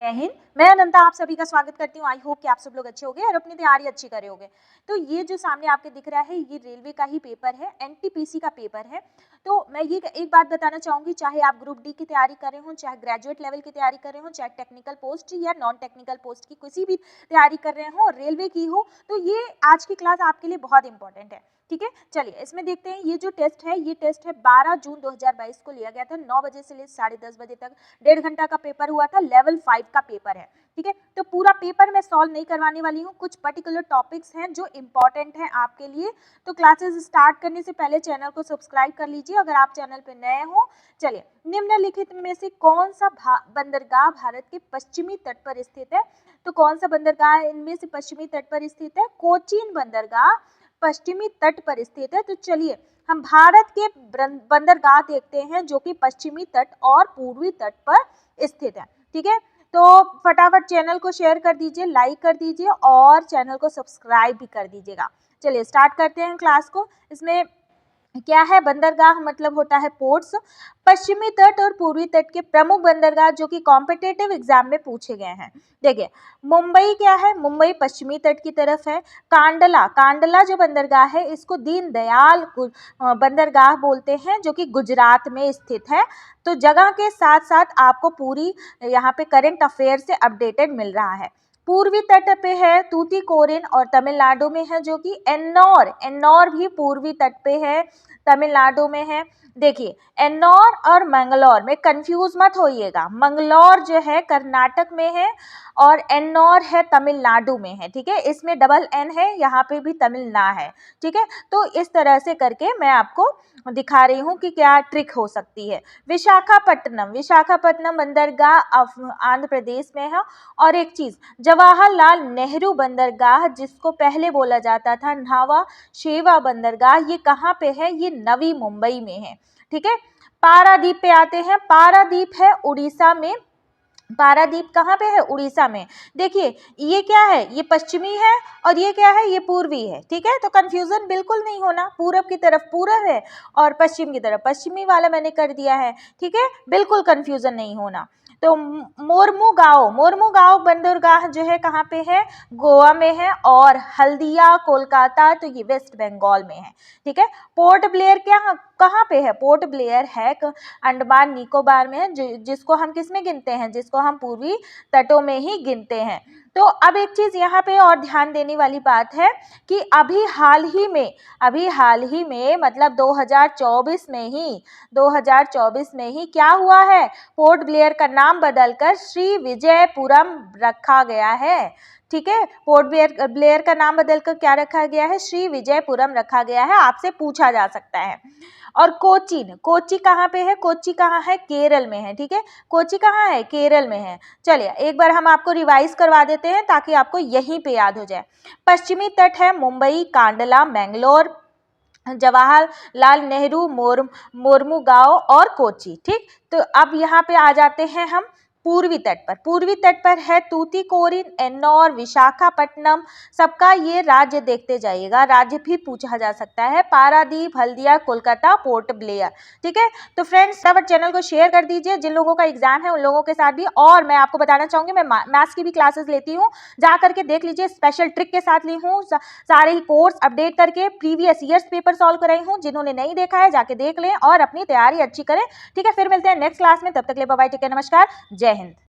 जय हिंद। मैं अनंता आप सभी का स्वागत करती हूँ। आई होप कि आप सब लोग अच्छे होंगे और अपनी तैयारी अच्छी करे होंगे। तो ये जो सामने आपके दिख रहा है ये रेलवे का ही पेपर है, एनटीपीसी का पेपर है। तो मैं ये एक बात बताना चाहूँगी, चाहे आप ग्रुप डी की तैयारी कर रहे हो, चाहे ग्रेजुएट लेवल की तैयारी कर रहे हो, चाहे टेक्निकल पोस्ट या नॉन टेक्निकल पोस्ट की किसी भी तैयारी कर रहे हो, रेलवे की हो, तो ये आज की क्लास आपके लिए बहुत इंपॉर्टेंट है। ठीक है, चलिए इसमें देखते हैं। ये जो टेस्ट है ये टेस्ट है 12 जून 2022 को लिया गया था। 9 बजे से लेकर 10:30 बजे तक 1.5 घंटा का पेपर हुआ था। लेवल 5 का पेपर है। ठीक है, तो पूरा पेपर मैं सॉल्व नहीं करवाने वाली हूँ, कुछ पर्टिकुलर टॉपिक्स हैं जो इंपॉर्टेंट हैं आपके लिए। तो क्लासेस स्टार्ट करने से पहले चैनल को सब्सक्राइब कर लीजिए अगर आप चैनल पे नए हो। चलिए, निम्नलिखित में से कौन सा बंदरगाह भारत के पश्चिमी तट पर स्थित है? तो कौन सा बंदरगाह इनमें से पश्चिमी तट पर स्थित है? कोचीन बंदरगाह पश्चिमी तट पर स्थित है। तो चलिए हम भारत के बंदरगाह देखते हैं जो कि पश्चिमी तट और पूर्वी तट पर स्थित है। ठीक है, तो फटाफट चैनल को शेयर कर दीजिए, लाइक कर दीजिए और चैनल को सब्सक्राइब भी कर दीजिएगा। चलिए स्टार्ट करते हैं क्लास को। इसमें क्या है? बंदरगाह मतलब होता है पोर्ट्स। पश्चिमी तट और पूर्वी तट के प्रमुख बंदरगाह जो कि कॉम्पिटिटिव एग्जाम में पूछे गए हैं। देखिए, मुंबई क्या है? मुंबई पश्चिमी तट की तरफ है। कांडला जो बंदरगाह है इसको दीनदयाल बंदरगाह बोलते हैं जो कि गुजरात में स्थित है। तो जगह के साथ साथ आपको पूरी यहाँ पे करंट अफेयर से अपडेटेड मिल रहा है। पूर्वी तट पे है तूतीकोरिन और तमिलनाडु में है जो कि एन्नौर भी पूर्वी तट पे है, तमिलनाडु में है। देखिए, एन्नौर और मंगलौर में कंफ्यूज मत होइएगा। मंगलौर जो है कर्नाटक में है और एन्नौर है तमिलनाडु में है। ठीक है, इसमें डबल एन है, यहाँ पे भी तमिलना है। ठीक है, तो इस तरह से करके मैं आपको दिखा रही हूँ कि क्या ट्रिक हो सकती है। विशाखापट्टनम बंदरगाह आंध्र प्रदेश में है। और एक चीज, जवाहरलाल नेहरू बंदरगाह जिसको पहले बोला जाता था नावा शेवा बंदरगाह, ये कहाँ पे है? ये नवी मुंबई में है। ठीक है, पारादीप पे आते हैं। पारादीप है उड़ीसा में। पारादीप कहाँ पे है? उड़ीसा में। देखिए, ये क्या है? ये पश्चिमी है और ये क्या है? ये पूर्वी है। ठीक है, तो कंफ्यूजन बिल्कुल नहीं होना। पूरब की तरफ पूरब है और पश्चिम की तरफ पश्चिमी वाला मैंने कर दिया है। ठीक है, बिल्कुल कंफ्यूजन नहीं होना। तो मोरमुगांव बंदरगाह जो है कहाँ पे है? गोवा में है। और हल्दिया कोलकाता, तो ये वेस्ट बंगाल में है। ठीक है, पोर्ट ब्लेयर कहाँ पे है? पोर्ट ब्लेयर है अंडमान निकोबार में है, जिसको हम किस में गिनते हैं? जिसको हम पूर्वी तटों में ही गिनते हैं। तो अब एक चीज यहाँ पे और ध्यान देने वाली बात है कि अभी हाल ही में मतलब 2024 में ही क्या हुआ है? पोर्ट ब्लेयर का नाम बदलकर श्री विजयपुरम रखा गया है। ठीक है, पोर्ट ब्लेयर का नाम बदलकर क्या रखा गया है? श्री विजयपुरम रखा गया है। आपसे पूछा जा सकता है। और कोच्चि कहाँ पे है? कोच्चि कहाँ है? केरल में है। ठीक है, कोच्चि कहाँ है? केरल में है। चलिए एक बार हम आपको रिवाइज करवा देते हैं ताकि आपको यहीं पे याद हो जाए। पश्चिमी तट है मुंबई, कांडला, मैंगलोर, जवाहरलाल नेहरू, मोरमुगांव और कोच्चि। ठीक, तो अब यहाँ पे आ जाते हैं हम पूर्वी तट पर है तूतीकोरिन, एन्नौर, विशाखापट्टनम। सबका ये राज्य देखते जाइएगा, राज्य भी पूछा जा सकता है। Paradip, Haldia, Kolkata, port Blair. ठीक है, तो फ्रेंड्स फटाफट चैनल को शेयर कर दीजिए। जिन लोगों का एग्जाम है उन लोगों के साथ भी। और मैं आपको बताना चाहूंगी मैं मैथ्स की भी क्लासेस लेती हूँ, जा करके देख लीजिए। स्पेशल ट्रिक के साथ ली हूँ, सारे ही कोर्स अपडेट करके प्रीवियस ईयर्स पेपर सॉल्व कराई हूँ। जिन्होंने नहीं देखा है जाके देख लें और अपनी तैयारी अच्छी करें। ठीक है, फिर मिलते हैं नेक्स्ट क्लास में। तब तक के लिए बाय बाय, टेक केयर, नमस्कार, जय हिंद।